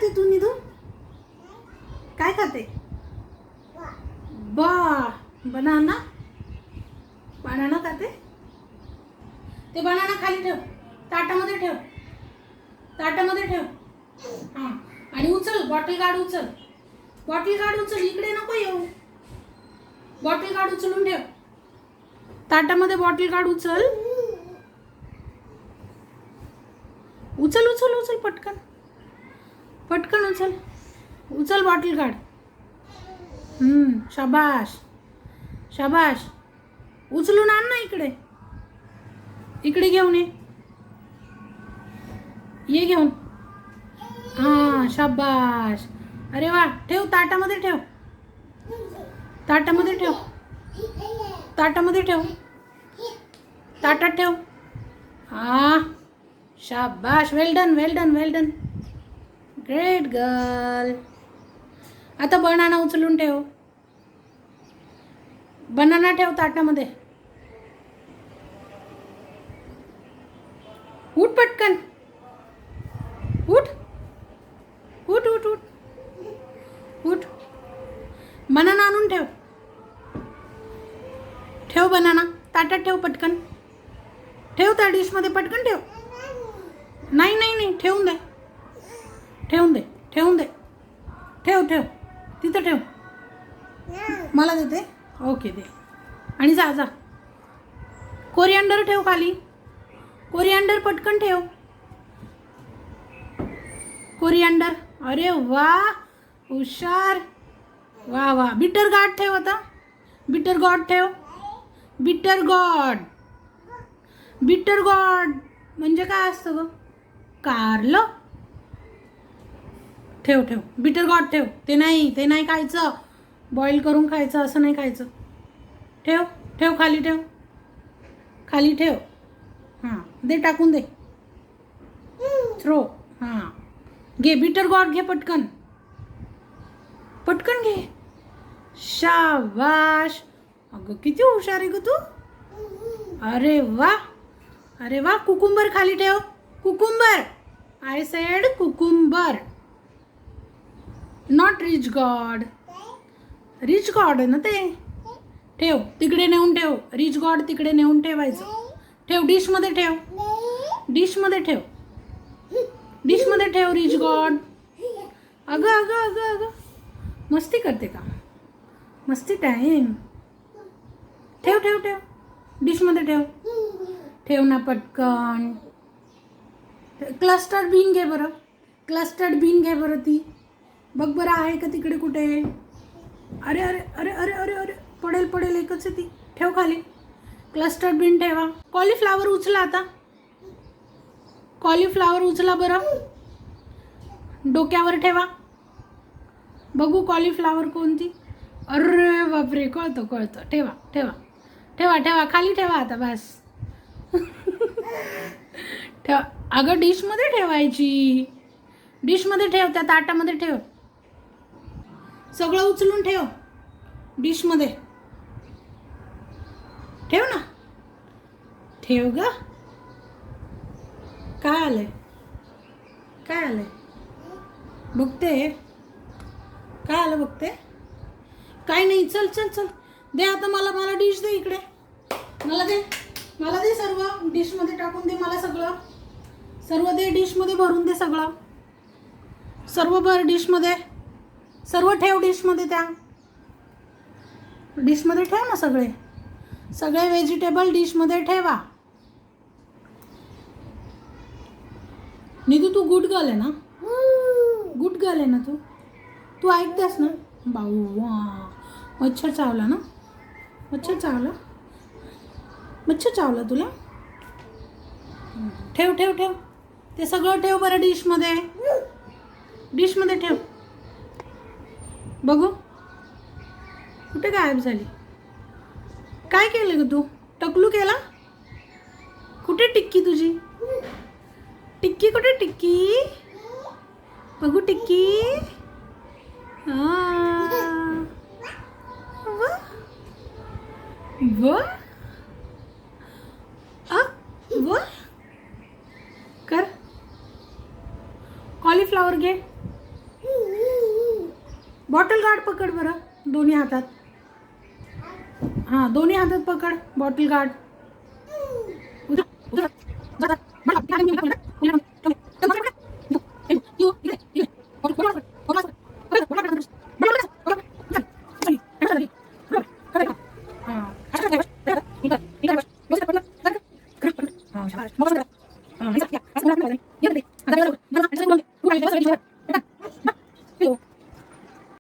खाते तू निधू? काय खाते? बनाना बनाना खाते. ते बनाना खाली ठेव, ताटामध्ये ठेव, ताटामध्ये ठेव. हां, आणि उचल, बॉटल गार्ड उचल, बॉटल गार्ड उचल. इकडे नको येऊ. बॉटल गार्ड उचलून ठेव, ताटामध्ये बॉटल गार्ड उचल. उचल उचल उचल, पटकन पटकन उचल, उचल बॉटल गार्ड. शाबाश शाबाश. उचलून आण ना इकडे, इकडे घेऊन ये घेऊन. हां, शाबाश. अरे वा. ठेव, ताटामध्ये ठेव, ताटामध्ये ठेव, ताटामध्ये ठेव, ताटात ठेव. हां, शाबाश. वेल डन, वेल डन, वेल डन. Great girl. आता बनाना उचलून ठेव, बनाना ठेव ताटामध्ये. उठ पटकन, उठ उठ उठ उठ उठ. बनाना आणून ठेव, ठेव बनाना ताटात ठेव, पटकन ठेव, त्या डिशमध्ये पटकन ठेव. नाही नाही नाही, ठेवून दे, ठेवून दे, ठेवून दे. ठेव ठेव, तिथं ठेव. मला देते. ओके, दे. आणि जा जा. कोरिअँडर ठेव खाली, कोरिअँडर पटकन ठेव, कोरिअँडर. अरे वा, हुशार. वा वा. बिटर गार्ड ठेव आता, बिटर गॉड ठेव, बिटर गॉड. बिटर गॉड म्हणजे काय असतं ग? कारलं. ठेव ठेव, बिटर गॉड ठेव. ते नाही खायचं, बॉईल करून खायचं, असं नाही खायचं. ठेव ठेव, खाली ठेव, खाली ठेव. हां, दे, टाकून दे, थ्रो. हां, घे बिटर गॉड, घे पटकन, पटकन घे. शाबाश. अगं किती हुशार आहे ग तू. अरे वा, अरे वा. कुकुंबर खाली ठेव, cucumber. I said cucumber, not rich God. Rich God आहे ना ते. ठेव, तिकडे नेऊन ठेव, रिच गॉड तिकडे नेऊन ठेवायचं. ठेव, डिशमध्ये ठेव, डिशमध्ये ठेव, डिशमध्ये ठेव रिच गॉड. अगं अगं अगं अगं, मस्ती करते का? मस्ती टाईम. ठेव ठेव ठेव, डिशमध्ये ठेव, ठेव ना पटकन. क्लस्टर्ड बीन घे बरं, क्लस्टर्ड बीन घे बरं. ती बघ बरं आहे का तिकडे कुठे. अरे अरे अरे अरे अरे अरे, पडेल पडेल, एकच आहे ती. ठेव खाली, क्लस्टर्ड बीन ठेवा. कॉलीफ्लावर उचला आता, कॉलीफ्लावर उचला बरं, डोक्यावर ठेवा. बघू कॉलीफ्लावर कोणती. अरे बापरे, कळतं कळतं. ठेवा ठेवा ठेवा ठेवा, खाली ठेवा आता, बस. ठेवा. अगं डिशमध्ये ठेवायची, डिशमध्ये ठेव, त्या ताटामध्ये ठेव. सगळं उचलून ठेव, डिशमध्ये ठेव ना. ठेव ग. काय आलंय, काय आलंय बघते, काय आलं बघते. काय नाही, चल चल चल, दे आता मला, मला डिश दे इकडे, मला दे, मला दे सर्व डिशमध्ये टाकून दे. मला सगळं सर्व दे, डिशमध्ये भरून दे सगळं, सर्व भर डिशमध्ये, सर्व ठेव डिशमध्ये, त्या डिशमध्ये ठेव ना सगळे, सगळे व्हेजिटेबल डिशमध्ये ठेवा. निधू तू गुड गर्ल आहे ना, गुड गर्ल आहे ना तू, तू ऐकतेस ना. भाऊ वा, मच्छर चावला ना, मच्छर चावला, मच्छर चावला तुला. ठेव ठेव ठेव, ते सगळं ठेव बरं डिशमध्ये, डिशमध्ये ठेव. बघू कुठे गायब झाली. काय केलं ग तू, टकलू केला. कुठे टिक्की तुझी, टिक्की कुठे, टिक्की बघू, टिक्की. कर. कॉलीफ्लावर घे, बॉटल गार्ड पकड बरं दोन्ही हातात. हां दोन्ही हातात पकड बॉटल गार्ड. हां